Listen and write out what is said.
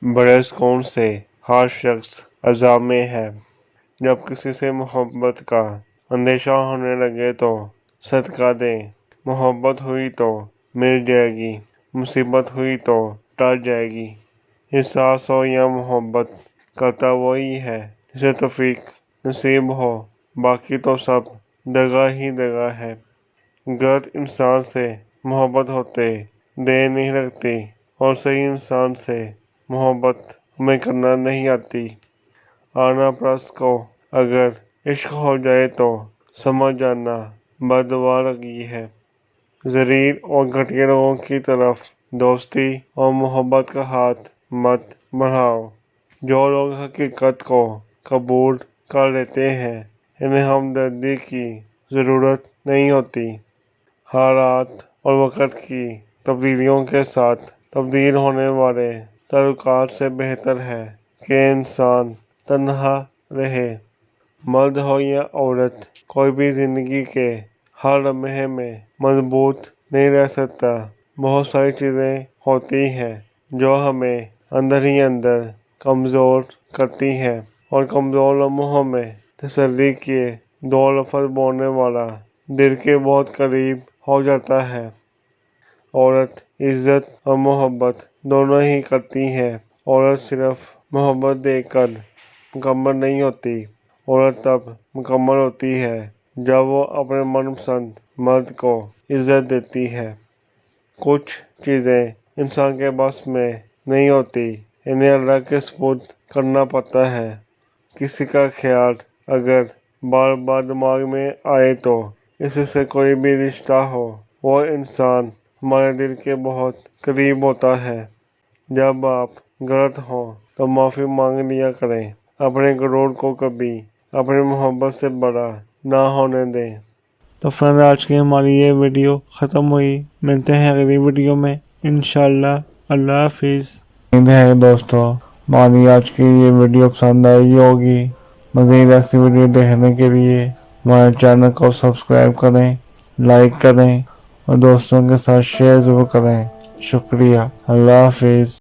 बड़े सुकून से हर शख्स अज़ाब में है। जब किसी से मोहब्बत का अंदेशा होने लगे तो सदका दें। मोहब्बत हुई तो मिल जाएगी, मुसीबत हुई तो टल जाएगी। एहसास हो या मोहब्बत करता वही है जिसे तौफीक नसीब हो, बाकी तो सब दगा ही दगा है। गलत इंसान से मोहब्बत होते देर नहीं लगती और सही इंसान से मोहब्बत हमें करना नहीं आती। आना परस्त को अगर इश्क हो जाए तो समझ जाना बददुआ लगी है। ज़लील और घटिया लोगों की तरफ दोस्ती और मोहब्बत का हाथ मत बढ़ाओ। जो लोग हकीकत को कबूल कर लेते हैं, इन्हें हमदर्दी की ज़रूरत नहीं होती। हालात और वक़्त की तब्दीलियों के साथ तब्दील होने वाले ताल्लुकात से बेहतर है कि इंसान तन्हा रहे। मर्द हो या औरत, कोई भी ज़िंदगी के हर लम्हे में मजबूत नहीं रह सकता। बहुत सारी चीज़ें होती हैं जो हमें अंदर ही अंदर कमज़ोर करती हैं और कमज़ोर लम्हों में तसल्ली के दो लफ्ज़ बोलने वाला दिल के बहुत करीब हो जाता है। औरत इज़्ज़त और मोहब्बत दोनों ही करती है। औरत सिर्फ मोहब्बत देकर मुकम्मल नहीं होती। औरत तब मुकम्मल होती है जब वो अपने मनपसंद मर्द को इज़्ज़त देती है। कुछ चीज़ें इंसान के बस में नहीं होती, इन्हें अल्लाह के सुपुर्द करना पड़ता है। किसी का ख्याल अगर बार बार दिमाग में आए तो इससे कोई भी रिश्ता हो, वो इंसान हमारे दिल के बहुत करीब होता है। जब आप गलत हो तो माफ़ी मांग लिया करें। अपने गुरूर को कभी अपनी मोहब्बत से बड़ा ना होने दें। तो फ्रेंड, आज की हमारी ये वीडियो ख़त्म हुई। मिलते हैं अगली वीडियो में इंशाल्लाह। अल्लाह हाफिज़। उम्मीद है दोस्तों हमारी आज की ये वीडियो पसंद आई होगी। मज़ीद ऐसी वीडियो देखने के लिए हमारे चैनल को सब्सक्राइब करें, लाइक करें और दोस्तों के साथ शेयर ज़रूर करें। शुक्रिया। अल्लाह हाफिज़।